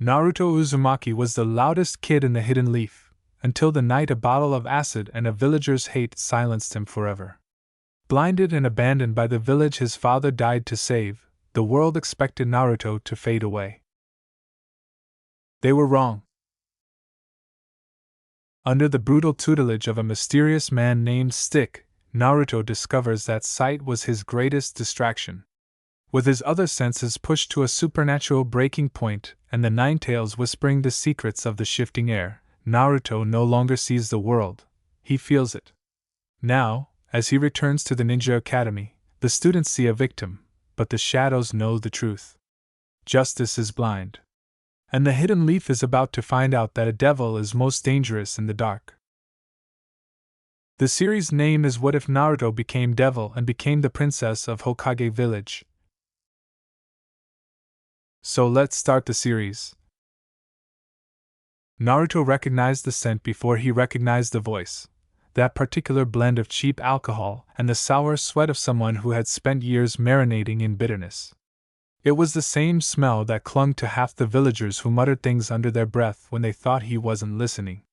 Naruto Uzumaki was the loudest kid in the Hidden Leaf, until the night a bottle of acid and a villager's hate silenced him forever. Blinded and abandoned by the village his father died to save, the world expected Naruto to fade away. They were wrong. Under the brutal tutelage of a mysterious man named Stick, Naruto discovers that sight was his greatest distraction. With his other senses pushed to a supernatural breaking point and the Nine Tails whispering the secrets of the shifting air, Naruto no longer sees the world, he feels it. Now, as he returns to the Ninja Academy, the students see a victim, but the shadows know the truth. Justice is blind. And the Hidden Leaf is about to find out that a devil is most dangerous in the dark. The series' name is What If Naruto Became Devil and Became the Princess of Hokage Village. So let's start the series. Naruto recognized the scent before he recognized the voice, that particular blend of cheap alcohol and the sour sweat of someone who had spent years marinating in bitterness. It was the same smell that clung to half the villagers who muttered things under their breath when they thought he wasn't listening.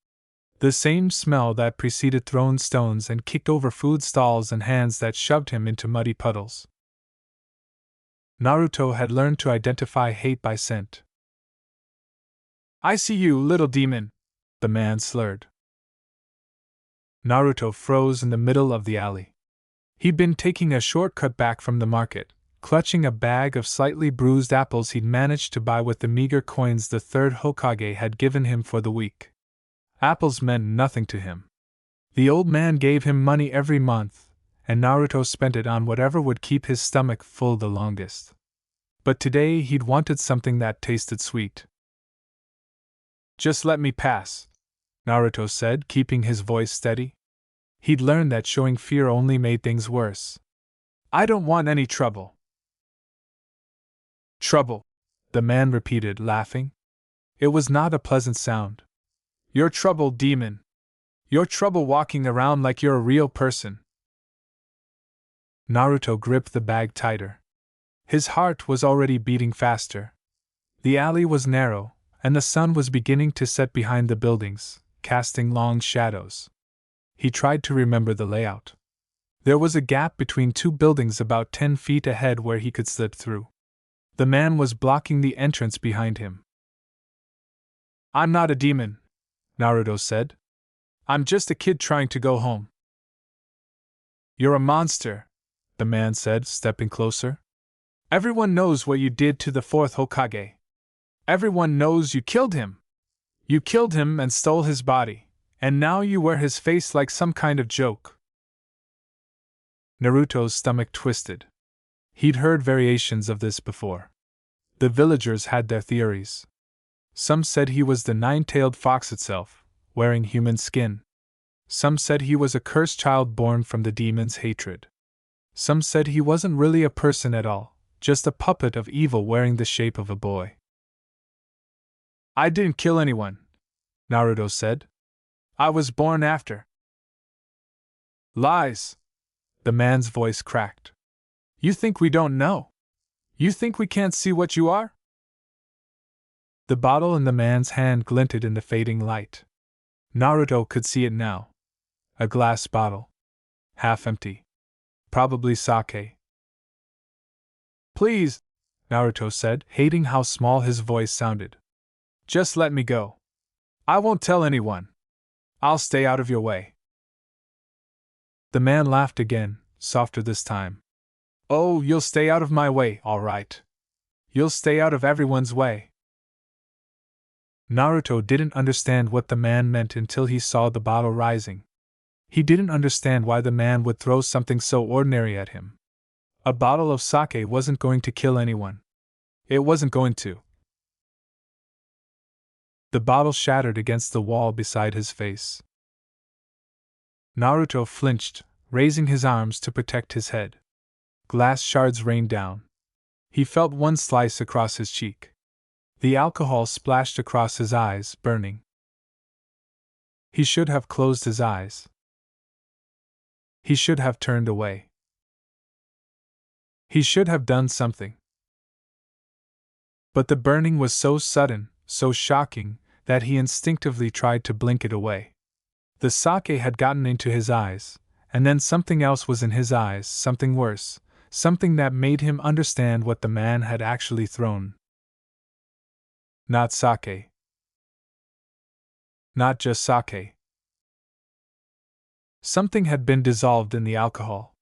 The same smell that preceded thrown stones and kicked over food stalls and hands that shoved him into muddy puddles. Naruto had learned to identify hate by scent. "I see you, little demon," the man slurred. Naruto froze in the middle of the alley. He'd been taking a shortcut back from the market, clutching a bag of slightly bruised apples he'd managed to buy with the meager coins the third Hokage had given him for the week. Apples meant nothing to him. The old man gave him money every month, and Naruto spent it on whatever would keep his stomach full the longest. But today he'd wanted something that tasted sweet. "Just let me pass," Naruto said, keeping his voice steady. He'd learned that showing fear only made things worse. "I don't want any trouble." "Trouble," the man repeated, laughing. It was not a pleasant sound. "You're trouble, demon. You're trouble walking around like you're a real person." Naruto gripped the bag tighter. His heart was already beating faster. The alley was narrow, and the sun was beginning to set behind the buildings, casting long shadows. He tried to remember the layout. There was a gap between two buildings about 10 feet ahead where he could slip through. The man was blocking the entrance behind him. "I'm not a demon," Naruto said. "I'm just a kid trying to go home." "You're a monster," the man said, stepping closer. "Everyone knows what you did to the fourth Hokage. Everyone knows you killed him. You killed him and stole his body, and now you wear his face like some kind of joke." Naruto's stomach twisted. He'd heard variations of this before. The villagers had their theories. Some said he was the nine-tailed fox itself, wearing human skin. Some said he was a cursed child born from the demon's hatred. Some said he wasn't really a person at all, just a puppet of evil wearing the shape of a boy. "I didn't kill anyone," Naruto said. "I was born after." "Lies!" The man's voice cracked. "You think we don't know? You think we can't see what you are?" The bottle in the man's hand glinted in the fading light. Naruto could see it now. A glass bottle. Half empty. Probably sake. "Please," Naruto said, hating how small his voice sounded. "Just let me go. I won't tell anyone. I'll stay out of your way." The man laughed again, softer this time. "Oh, you'll stay out of my way, all right. You'll stay out of everyone's way." Naruto didn't understand what the man meant until he saw the bottle rising. He didn't understand why the man would throw something so ordinary at him. A bottle of sake wasn't going to kill anyone. It wasn't going to. The bottle shattered against the wall beside his face. Naruto flinched, raising his arms to protect his head. Glass shards rained down. He felt one slice across his cheek. The alcohol splashed across his eyes, burning. He should have closed his eyes. He should have turned away. He should have done something. But the burning was so sudden, so shocking, that he instinctively tried to blink it away. The sake had gotten into his eyes, and then something else was in his eyes, something worse, something that made him understand what the man had actually thrown. Not sake. Not just sake. Something had been dissolved in the alcohol.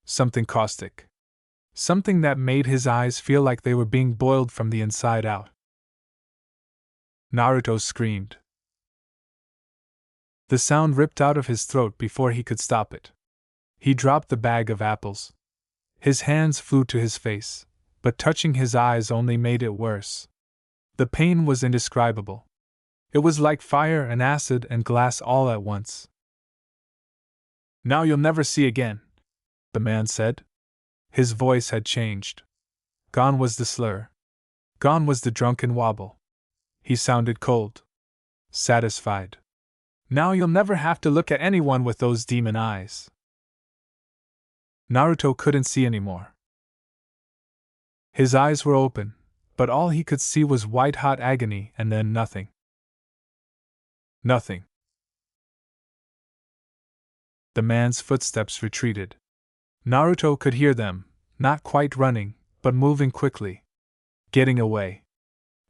Something caustic. Something that made his eyes feel like they were being boiled from the inside out. Naruto screamed. The sound ripped out of his throat before he could stop it. He dropped the bag of apples. His hands flew to his face, but touching his eyes only made it worse. The pain was indescribable. It was like fire and acid and glass all at once. "Now you'll never see again," the man said. His voice had changed. Gone was the slur. Gone was the drunken wobble. He sounded cold. Satisfied. "Now you'll never have to look at anyone with those demon eyes." Naruto couldn't see anymore. His eyes were open, but all he could see was white-hot agony and then nothing. Nothing. The man's footsteps retreated. Naruto could hear them, not quite running, but moving quickly. Getting away.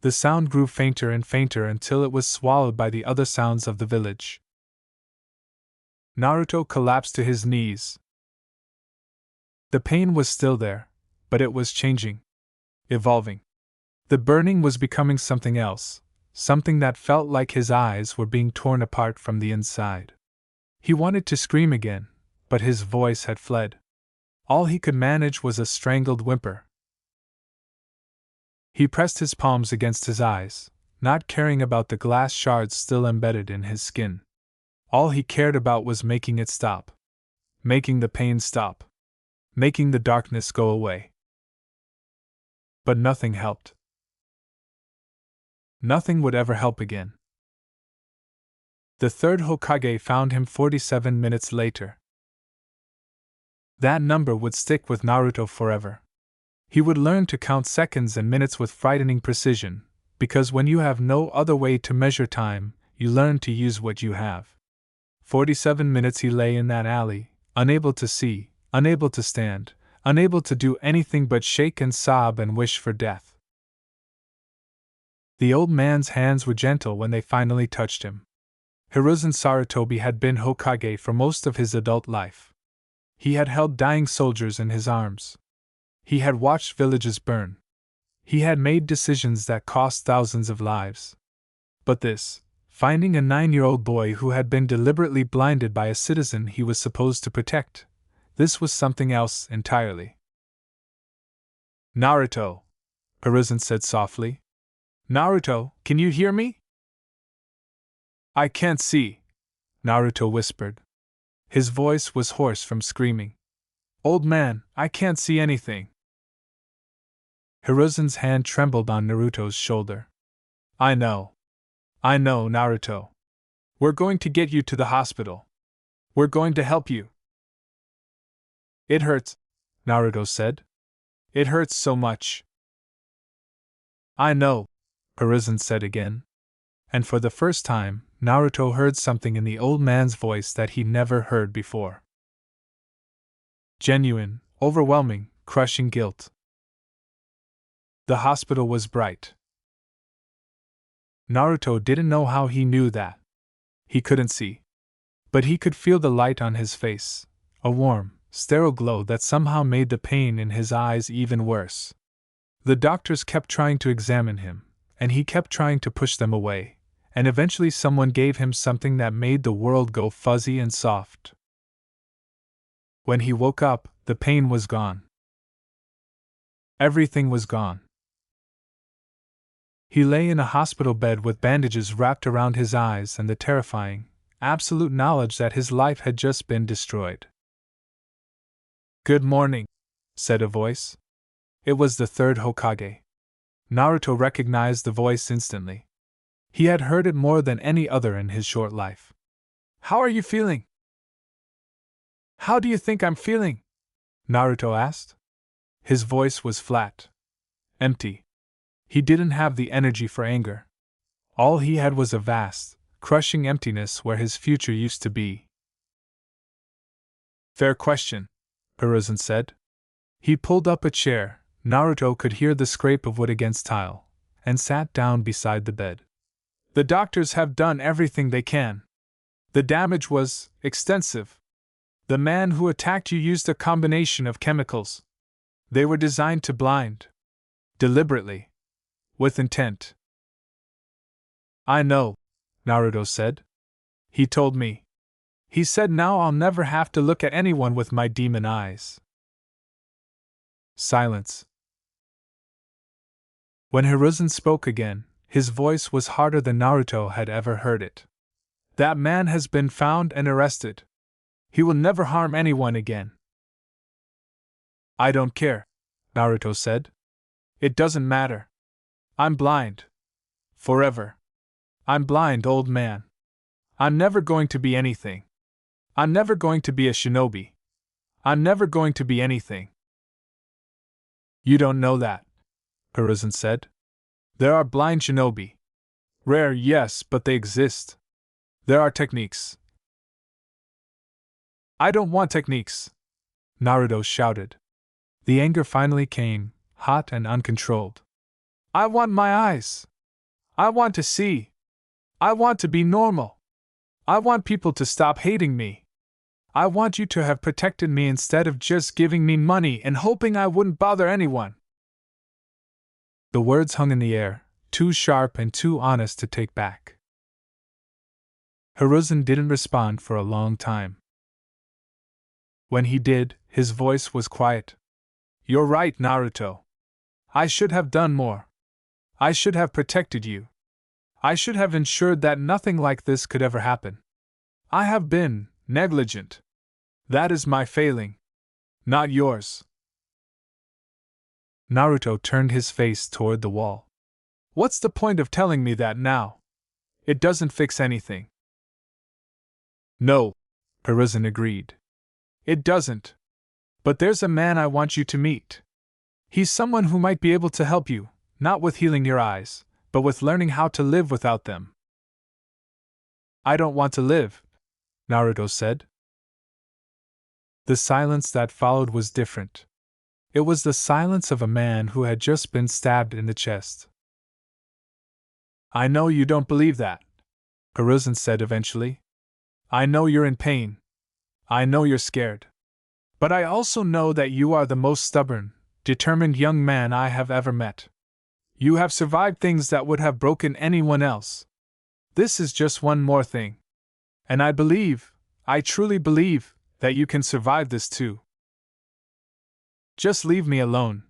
The sound grew fainter and fainter until it was swallowed by the other sounds of the village. Naruto collapsed to his knees. The pain was still there, but it was changing. Evolving. The burning was becoming something else, something that felt like his eyes were being torn apart from the inside. He wanted to scream again, but his voice had fled. All he could manage was a strangled whimper. He pressed his palms against his eyes, not caring about the glass shards still embedded in his skin. All he cared about was making it stop. Making the pain stop. Making the darkness go away. But nothing helped. Nothing would ever help again. The third Hokage found him 47 minutes later. That number would stick with Naruto forever. He would learn to count seconds and minutes with frightening precision, because when you have no other way to measure time, you learn to use what you have. 47 minutes he lay in that alley, unable to see, unable to stand, unable to do anything but shake and sob and wish for death. The old man's hands were gentle when they finally touched him. Hiruzen Sarutobi had been Hokage for most of his adult life. He had held dying soldiers in his arms. He had watched villages burn. He had made decisions that cost thousands of lives. But this, finding a 9-year-old boy who had been deliberately blinded by a citizen he was supposed to protect, this was something else entirely. "Naruto," Hiruzen said softly. "Naruto, can you hear me?" "I can't see," Naruto whispered. His voice was hoarse from screaming. "Old man, I can't see anything." Hiruzen's hand trembled on Naruto's shoulder. I know, Naruto. We're going to get you to the hospital. We're going to help you." "It hurts," Naruto said. "It hurts so much." "I know," Hiruzen said again. And for the first time, Naruto heard something in the old man's voice that he never heard before. Genuine, overwhelming, crushing guilt. The hospital was bright. Naruto didn't know how he knew that. He couldn't see. But he could feel the light on his face, a warm, sterile glow that somehow made the pain in his eyes even worse. The doctors kept trying to examine him, and he kept trying to push them away, and eventually someone gave him something that made the world go fuzzy and soft. When he woke up, the pain was gone. Everything was gone. He lay in a hospital bed with bandages wrapped around his eyes and the terrifying, absolute knowledge that his life had just been destroyed. "Good morning," said a voice. It was the third Hokage. Naruto recognized the voice instantly. He had heard it more than any other in his short life. "How are you feeling?" "How do you think I'm feeling?" Naruto asked. His voice was flat. Empty. He didn't have the energy for anger. All he had was a vast, crushing emptiness where his future used to be. Fair question, Hiruzen said. He pulled up a chair. Naruto could hear the scrape of wood against tile, and sat down beside the bed. The doctors have done everything they can. The damage was extensive. The man who attacked you used a combination of chemicals. They were designed to blind. Deliberately. With intent. I know, Naruto said. He told me. He said now I'll never have to look at anyone with my demon eyes. Silence. When Hiruzen spoke again, his voice was harder than Naruto had ever heard it. That man has been found and arrested. He will never harm anyone again. I don't care, Naruto said. It doesn't matter. I'm blind. Forever. I'm blind, old man. I'm never going to be anything. I'm never going to be a shinobi. I'm never going to be anything. You don't know that, Hiruzen said. There are blind shinobi. Rare, yes, but they exist. There are techniques. I don't want techniques, Naruto shouted. The anger finally came, hot and uncontrolled. I want my eyes. I want to see. I want to be normal. I want people to stop hating me. I want you to have protected me instead of just giving me money and hoping I wouldn't bother anyone. The words hung in the air, too sharp and too honest to take back. Hiruzen didn't respond for a long time. When he did, his voice was quiet. You're right, Naruto. I should have done more. I should have protected you. I should have ensured that nothing like this could ever happen. I have been negligent. That is my failing. Not yours. Naruto turned his face toward the wall. What's the point of telling me that now? It doesn't fix anything. No, Hiruzen agreed. It doesn't. But there's a man I want you to meet. He's someone who might be able to help you, not with healing your eyes, but with learning how to live without them. I don't want to live, Naruto said. The silence that followed was different. It was the silence of a man who had just been stabbed in the chest. I know you don't believe that, Hiruzen said eventually. I know you're in pain. I know you're scared. But I also know that you are the most stubborn, determined young man I have ever met. You have survived things that would have broken anyone else. This is just one more thing. And I truly believe, that you can survive this too. Just leave me alone,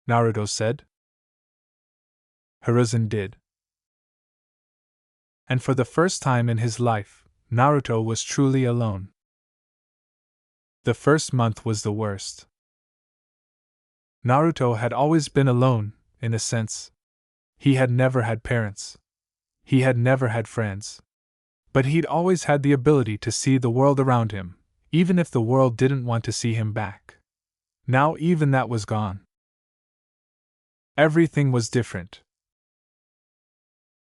Naruto said. Hiruzen did. And for the first time in his life, Naruto was truly alone. The first month was the worst. Naruto had always been alone, in a sense. He had never had parents. He had never had friends. But he'd always had the ability to see the world around him, even if the world didn't want to see him back. Now even that was gone. Everything was different.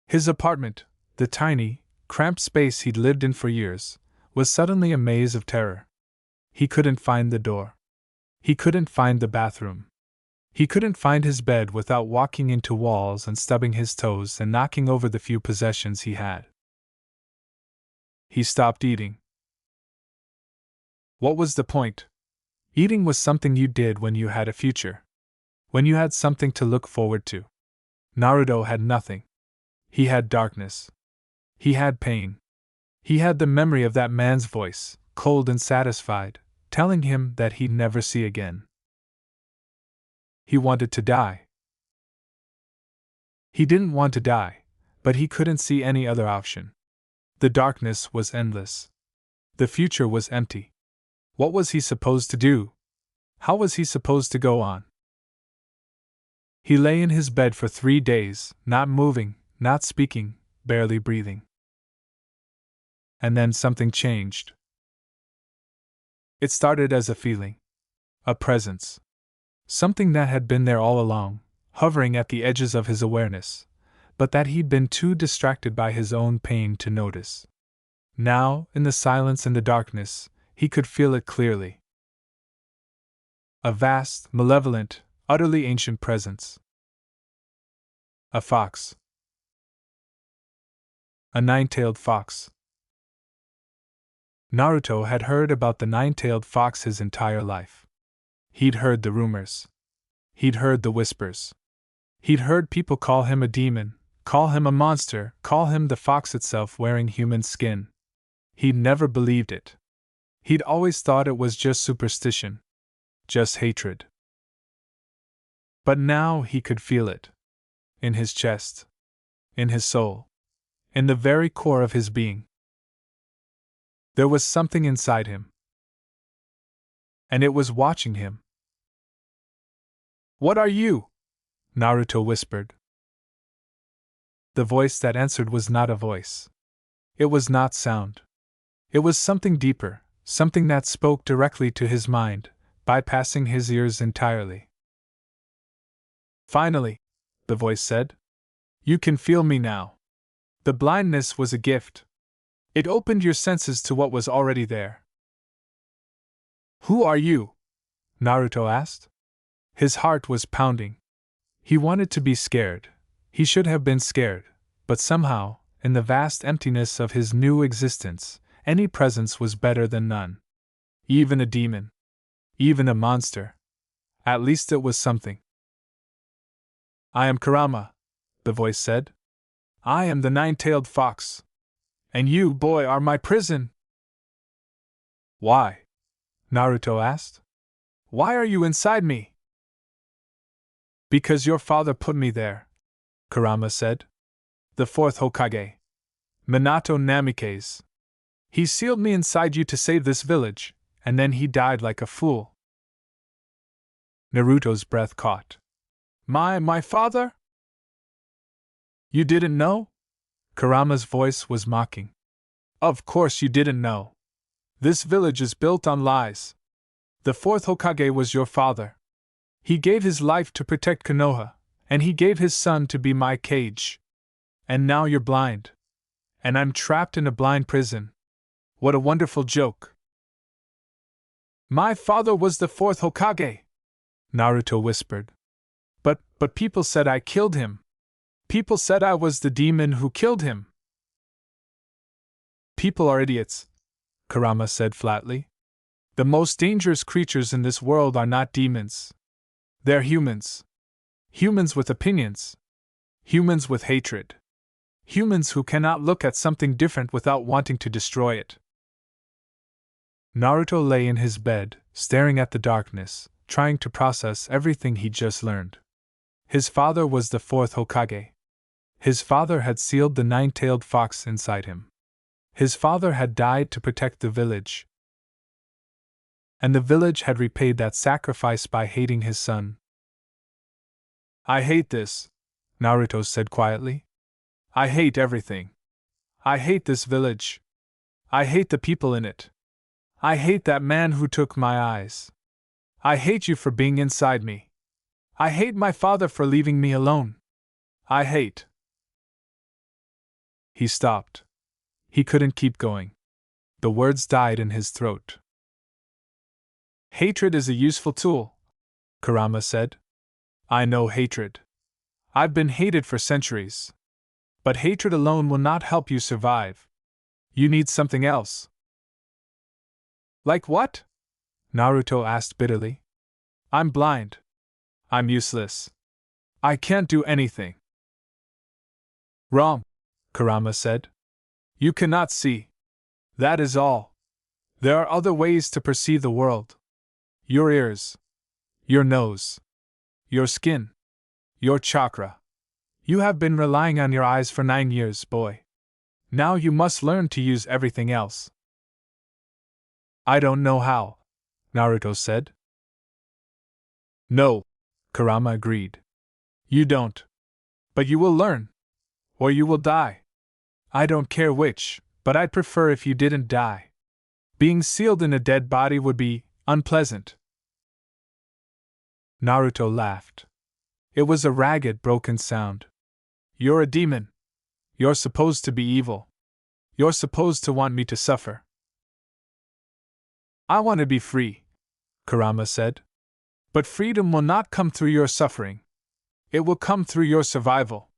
His apartment, the tiny, cramped space he'd lived in for years, was suddenly a maze of terror. He couldn't find the door. He couldn't find the bathroom. He couldn't find his bed without walking into walls and stubbing his toes and knocking over the few possessions he had. He stopped eating. What was the point? Eating was something you did when you had a future. When you had something to look forward to. Naruto had nothing. He had darkness. He had pain. He had the memory of that man's voice, cold and satisfied, telling him that he'd never see again. He wanted to die. He didn't want to die, but he couldn't see any other option. The darkness was endless. The future was empty. What was he supposed to do? How was he supposed to go on? He lay in his bed for 3 days, not moving, not speaking, barely breathing. And then something changed. It started as a feeling. A presence. Something that had been there all along, hovering at the edges of his awareness, but that he'd been too distracted by his own pain to notice. Now, in the silence and the darkness, he could feel it clearly. A vast, malevolent, utterly ancient presence. A fox. A nine-tailed fox. Naruto had heard about the nine-tailed fox his entire life. He'd heard the rumors. He'd heard the whispers. He'd heard people call him a demon, call him a monster, call him the fox itself wearing human skin. He'd never believed it. He'd always thought it was just superstition. Just hatred. But now he could feel it. In his chest. In his soul. In the very core of his being. There was something inside him. And it was watching him. "What are you?" Naruto whispered. The voice that answered was not a voice. It was not sound. It was something deeper, something that spoke directly to his mind, bypassing his ears entirely. "Finally," the voice said. "You can feel me now. The blindness was a gift. It opened your senses to what was already there." "Who are you?" Naruto asked. His heart was pounding. He wanted to be scared. He should have been scared, but somehow, in the vast emptiness of his new existence, any presence was better than none. Even a demon. Even a monster. At least it was something. "I am Kurama," the voice said. "I am the nine-tailed fox. And you, boy, are my prison." "Why?" Naruto asked. "Why are you inside me?" "Because your father put me there," Kurama said. "The fourth Hokage. Minato Namikaze. He sealed me inside you to save this village, and then he died like a fool." Naruto's breath caught. My father?" "You didn't know?" Kurama's voice was mocking. "Of course you didn't know. This village is built on lies. The fourth Hokage was your father. He gave his life to protect Konoha, and he gave his son to be my cage. And now you're blind. And I'm trapped in a blind prison. What a wonderful joke." "My father was the fourth Hokage," Naruto whispered. But people said I killed him. People said I was the demon who killed him." "People are idiots," Kurama said flatly. "The most dangerous creatures in this world are not demons. They're humans. Humans with opinions. Humans with hatred. Humans who cannot look at something different without wanting to destroy it." Naruto lay in his bed, staring at the darkness, trying to process everything he'd just learned. His father was the fourth Hokage. His father had sealed the nine-tailed fox inside him. His father had died to protect the village. And the village had repaid that sacrifice by hating his son. "I hate this," Naruto said quietly. "I hate everything. I hate this village. I hate the people in it. I hate that man who took my eyes. I hate you for being inside me. I hate my father for leaving me alone. I hate." He stopped. He couldn't keep going. The words died in his throat. "Hatred is a useful tool," Kurama said. "I know hatred. I've been hated for centuries. But hatred alone will not help you survive. You need something else." "Like what?" Naruto asked bitterly. "I'm blind. I'm useless. I can't do anything." "Wrong," Kurama said. "You cannot see. That is all. There are other ways to perceive the world. Your ears. Your nose. Your skin. Your chakra. You have been relying on your eyes for 9 years, boy. Now you must learn to use everything else." "I don't know how," Naruto said. "No," Kurama agreed. "You don't. But you will learn. Or you will die. I don't care which, but I'd prefer if you didn't die. Being sealed in a dead body would be unpleasant." Naruto laughed. It was a ragged, broken sound. You're a demon. You're supposed to be evil. You're supposed to want me to suffer. I want to be free, Kurama said. But freedom will not come through your suffering. It will come through your survival.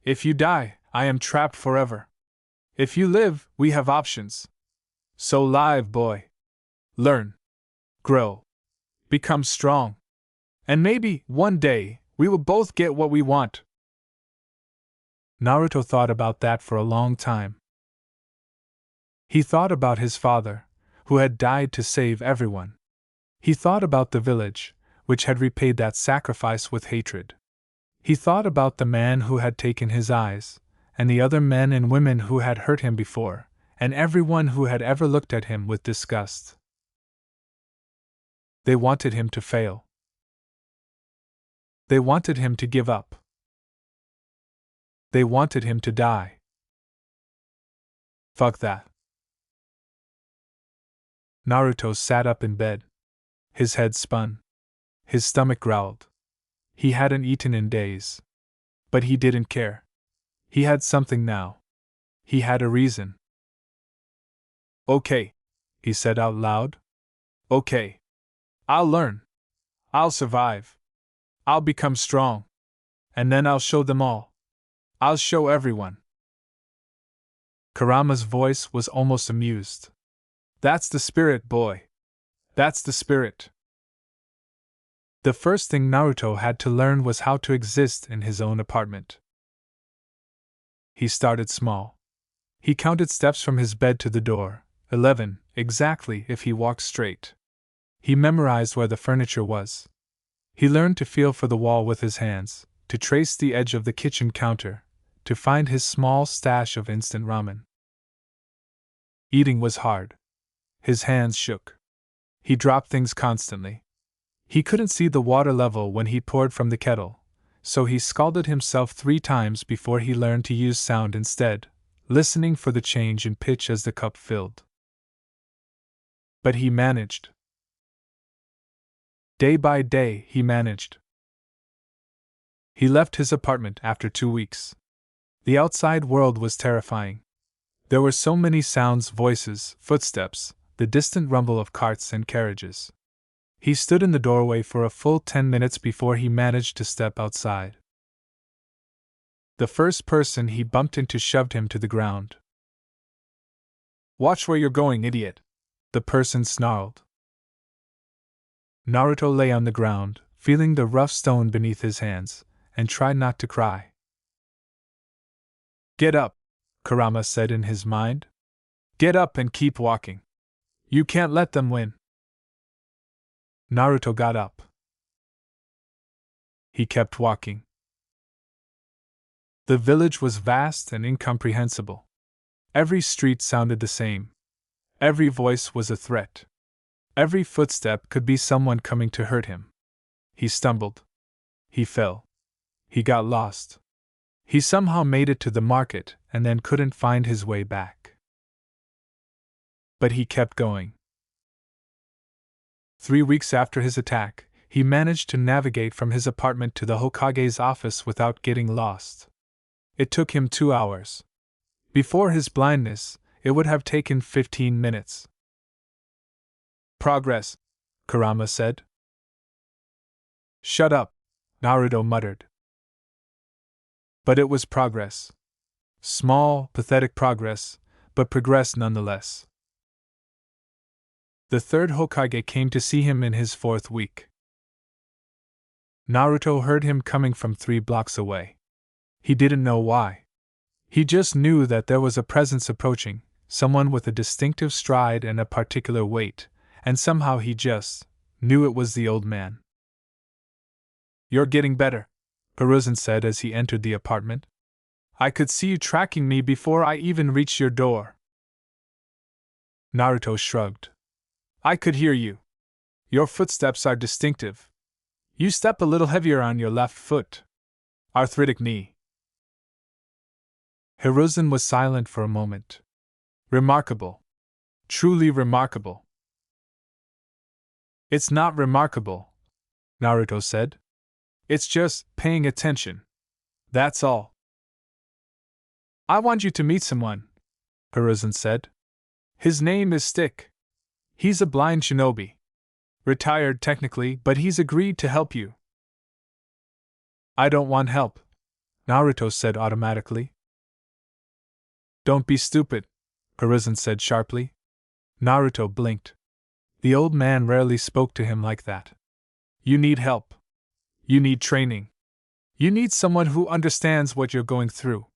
If you die, I am trapped forever. If you live, we have options. So live, boy. Learn. Grow. Become strong. And maybe, one day, we will both get what we want. Naruto thought about that for a long time. He thought about his father, who had died to save everyone. He thought about the village, which had repaid that sacrifice with hatred. He thought about the man who had taken his eyes, and the other men and women who had hurt him before, and everyone who had ever looked at him with disgust. They wanted him to fail. They wanted him to give up. They wanted him to die. Fuck that. Naruto sat up in bed. His head spun. His stomach growled. He hadn't eaten in days. But he didn't care. He had something now. He had a reason. Okay, he said out loud. Okay. I'll learn. I'll survive. I'll become strong. And then I'll show them all. I'll show everyone. Kurama's voice was almost amused. That's the spirit, boy. That's the spirit. The first thing Naruto had to learn was how to exist in his own apartment. He started small. He counted steps from his bed to the door, 11, exactly if he walked straight. He memorized where the furniture was. He learned to feel for the wall with his hands, to trace the edge of the kitchen counter, to find his small stash of instant ramen. Eating was hard. His hands shook. He dropped things constantly. He couldn't see the water level when he poured from the kettle, so he scalded himself 3 times before he learned to use sound instead, listening for the change in pitch as the cup filled. But he managed. Day by day, he managed. He left his apartment after 2 weeks. The outside world was terrifying. There were so many sounds, voices, footsteps, the distant rumble of carts and carriages. He stood in the doorway for a full 10 minutes before he managed to step outside. The first person he bumped into shoved him to the ground. "Watch where you're going, idiot," the person snarled. Naruto lay on the ground, feeling the rough stone beneath his hands, and tried not to cry. "Get up," Kurama said in his mind. "Get up and keep walking. You can't let them win." Naruto got up. He kept walking. The village was vast and incomprehensible. Every street sounded the same. Every voice was a threat. Every footstep could be someone coming to hurt him. He stumbled. He fell. He got lost. He somehow made it to the market and then couldn't find his way back. But he kept going. 3 weeks after his attack, he managed to navigate from his apartment to the Hokage's office without getting lost. It took him 2 hours. Before his blindness, it would have taken 15 minutes. "Progress," Kurama said. "Shut up," Naruto muttered. But it was progress. Small, pathetic progress, but progress nonetheless. The 3rd Hokage came to see him in his 4th week. Naruto heard him coming from 3 blocks away. He didn't know why. He just knew that there was a presence approaching, someone with a distinctive stride and a particular weight, and somehow he just knew it was the old man. "You're getting better," Hiruzen said as he entered the apartment. "I could see you tracking me before I even reached your door." Naruto shrugged. "I could hear you. Your footsteps are distinctive. You step a little heavier on your left foot. Arthritic knee." Hiruzen was silent for a moment. "Remarkable. Truly remarkable." "It's not remarkable," Naruto said. "It's just paying attention. That's all." I want you to meet someone, Hiruzen said. His name is Stick. He's a blind shinobi. Retired technically, but he's agreed to help you. I don't want help, Naruto said automatically. Don't be stupid, Hiruzen said sharply. Naruto blinked. The old man rarely spoke to him like that. You need help. You need training. You need someone who understands what you're going through.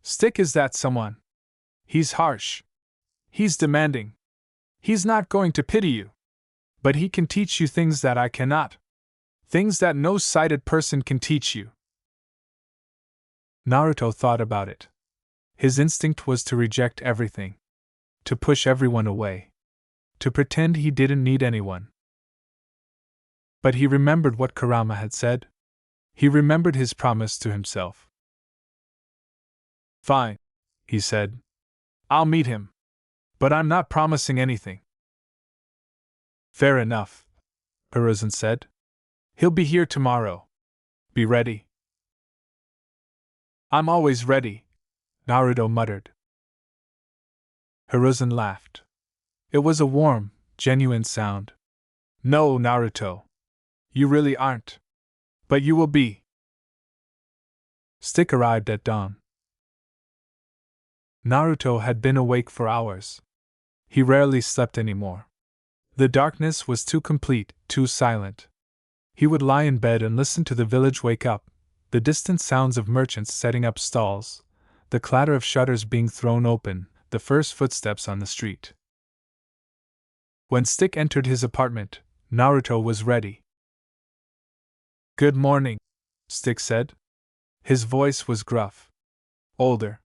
Stick is that someone. He's harsh. He's demanding. He's not going to pity you. But he can teach you things that I cannot. Things that no sighted person can teach you. Naruto thought about it. His instinct was to reject everything. To push everyone away. To pretend he didn't need anyone. But he remembered what Kurama had said. He remembered his promise to himself. Fine, he said. I'll meet him. But I'm not promising anything. Fair enough, Hiruzen said. He'll be here tomorrow. Be ready. I'm always ready, Naruto muttered. Hiruzen laughed. It was a warm, genuine sound. No, Naruto. You really aren't. But you will be. Stick arrived at dawn. Naruto had been awake for hours. He rarely slept anymore. The darkness was too complete, too silent. He would lie in bed and listen to the village wake up, the distant sounds of merchants setting up stalls, the clatter of shutters being thrown open, the first footsteps on the street. When Stick entered his apartment, Naruto was ready. Good morning, Stick said. His voice was gruff. Older.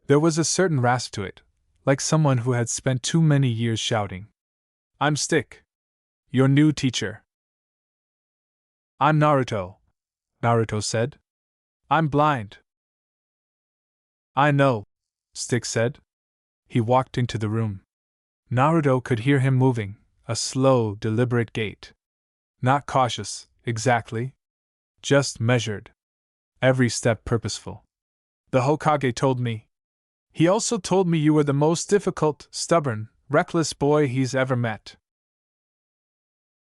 There was a certain rasp to it, like someone who had spent too many years shouting. I'm Stick. Your new teacher. I'm Naruto, Naruto said. I'm blind. I know, Stick said. He walked into the room. Naruto could hear him moving, a slow, deliberate gait. Not cautious, exactly. Just measured. Every step purposeful. The Hokage told me. He also told me you were the most difficult, stubborn, reckless boy he's ever met.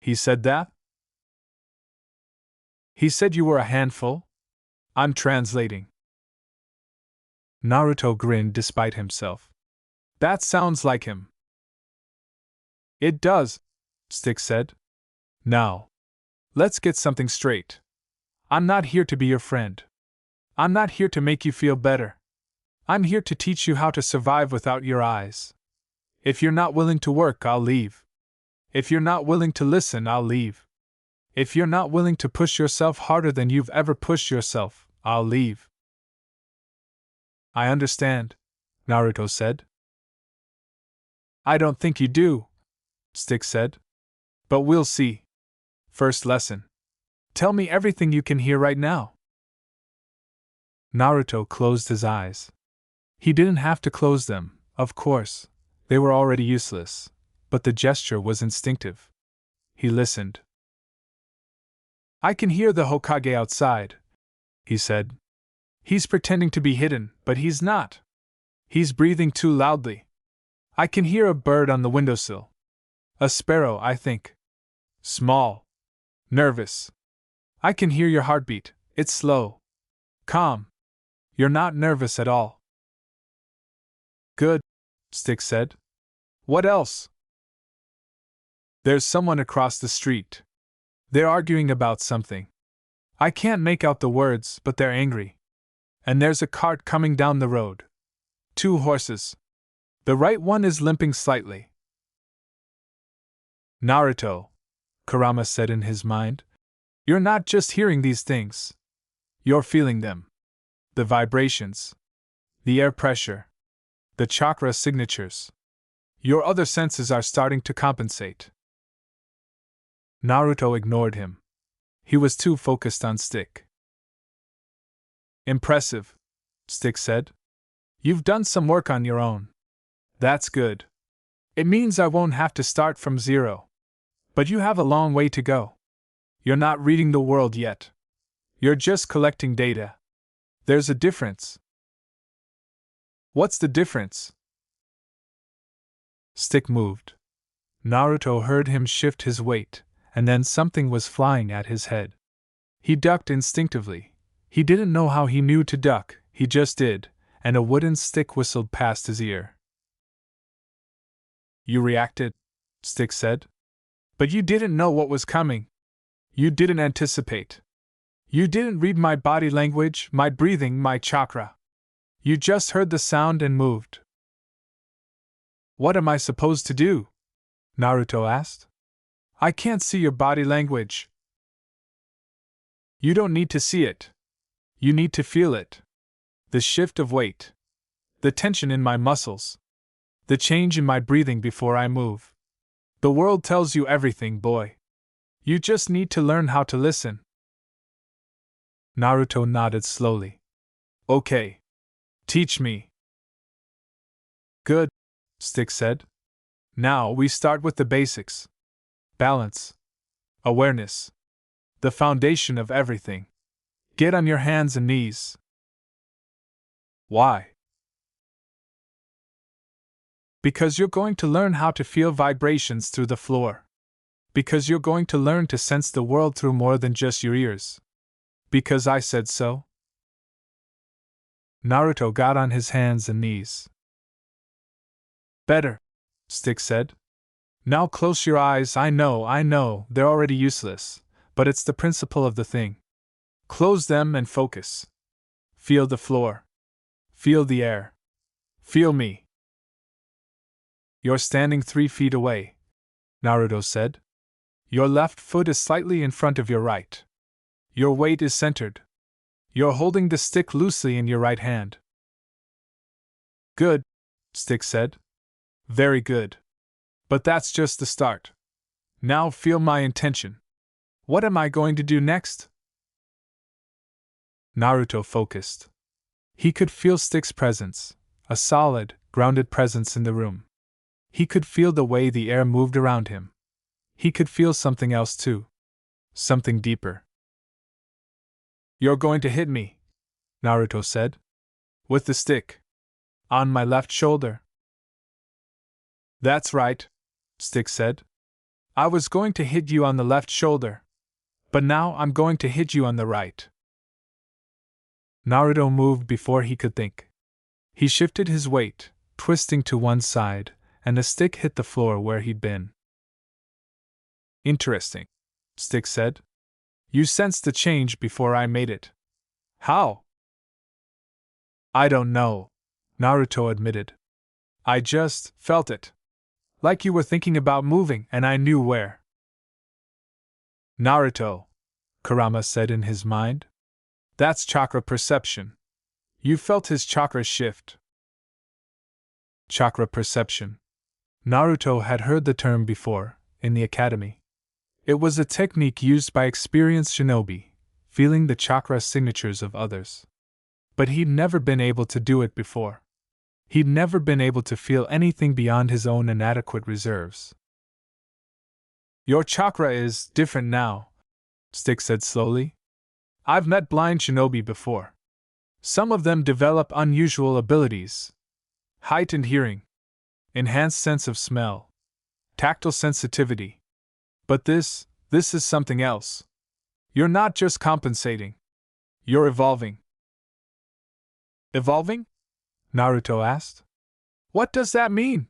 He said that? He said you were a handful? I'm translating. Naruto grinned despite himself. That sounds like him. It does, Stick said. Now, let's get something straight. I'm not here to be your friend. I'm not here to make you feel better. I'm here to teach you how to survive without your eyes. If you're not willing to work, I'll leave. If you're not willing to listen, I'll leave. If you're not willing to push yourself harder than you've ever pushed yourself, I'll leave. I understand, Naruto said. I don't think you do, Stick said. But we'll see. First lesson. Tell me everything you can hear right now. Naruto closed his eyes. He didn't have to close them, of course. They were already useless, but the gesture was instinctive. He listened. I can hear the Hokage outside, he said. He's pretending to be hidden, but he's not. He's breathing too loudly. I can hear a bird on the windowsill. A sparrow, I think. Small. Nervous. I can hear your heartbeat. It's slow. Calm. You're not nervous at all. Good, Stick said. What else? There's someone across the street. They're arguing about something. I can't make out the words, but they're angry. And there's a cart coming down the road. 2 horses. The right one is limping slightly. Naruto, Kurama said in his mind, you're not just hearing these things. You're feeling them. The vibrations. The air pressure. The chakra signatures. Your other senses are starting to compensate. Naruto ignored him. He was too focused on Stick. Impressive, Stick said. You've done some work on your own. That's good. It means I won't have to start from zero. But you have a long way to go. You're not reading the world yet. You're just collecting data. There's a difference. What's the difference? Stick moved. Naruto heard him shift his weight, and then something was flying at his head. He ducked instinctively. He didn't know how he knew to duck, he just did, and a wooden stick whistled past his ear. You reacted, Stick said. But you didn't know what was coming. You didn't anticipate. You didn't read my body language, my breathing, my chakra. You just heard the sound and moved. What am I supposed to do? Naruto asked. I can't see your body language. You don't need to see it. You need to feel it. The shift of weight. The tension in my muscles. The change in my breathing before I move. The world tells you everything, boy. You just need to learn how to listen. Naruto nodded slowly. Okay. Teach me. Good, Stick said. Now we start with the basics. Balance. Awareness. The foundation of everything. Get on your hands and knees. Why? Because you're going to learn how to feel vibrations through the floor. Because you're going to learn to sense the world through more than just your ears. Because I said so. Naruto got on his hands and knees. Better, Stick said. Now close your eyes. I know, they're already useless, but it's the principle of the thing. Close them and focus. Feel the floor. Feel the air. Feel me. You're standing 3 feet away, Naruto said. Your left foot is slightly in front of your right. Your weight is centered. You're holding the stick loosely in your right hand. Good, Stick said. Very good. But that's just the start. Now feel my intention. What am I going to do next? Naruto focused. He could feel Stick's presence, a solid, grounded presence in the room. He could feel the way the air moved around him. He could feel something else too. Something deeper. You're going to hit me, Naruto said. With the stick. On my left shoulder. That's right, Stick said. I was going to hit you on the left shoulder. But now I'm going to hit you on the right. Naruto moved before he could think. He shifted his weight, twisting to one side, and the stick hit the floor where he'd been. Interesting, Stick said. You sensed the change before I made it. How? I don't know, Naruto admitted. I just felt it. Like you were thinking about moving and I knew where. Naruto, Kurama said in his mind. That's chakra perception. You felt his chakra shift. Chakra perception. Naruto had heard the term before, in the academy. It was a technique used by experienced shinobi, feeling the chakra signatures of others. But he'd never been able to do it before. He'd never been able to feel anything beyond his own inadequate reserves. Your chakra is different now, Stick said slowly. I've met blind shinobi before. Some of them develop unusual abilities. Heightened hearing. Enhanced sense of smell. Tactile sensitivity. But this is something else. You're not just compensating. You're evolving. Evolving? Naruto asked. What does that mean?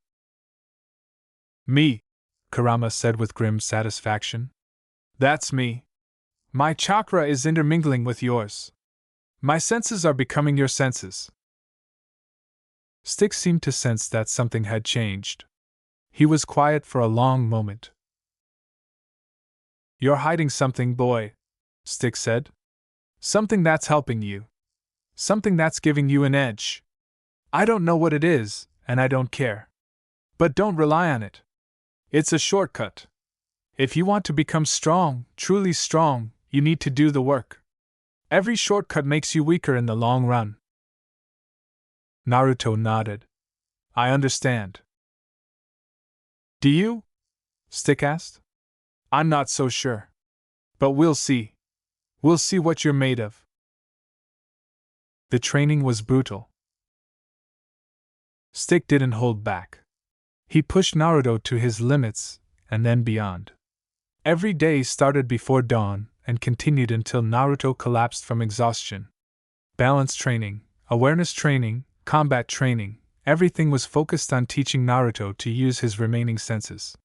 Me, Kurama said with grim satisfaction. That's me. My chakra is intermingling with yours. My senses are becoming your senses. Stick seemed to sense that something had changed. He was quiet for a long moment. You're hiding something, boy, Stick said. Something that's helping you. Something that's giving you an edge. I don't know what it is, and I don't care. But don't rely on it. It's a shortcut. If you want to become strong, truly strong, you need to do the work. Every shortcut makes you weaker in the long run. Naruto nodded. I understand. Do you? Stick asked. I'm not so sure. But we'll see. We'll see what you're made of. The training was brutal. Stick didn't hold back. He pushed Naruto to his limits, and then beyond. Every day started before dawn and continued until Naruto collapsed from exhaustion. Balance training, awareness training, combat training, everything was focused on teaching Naruto to use his remaining senses.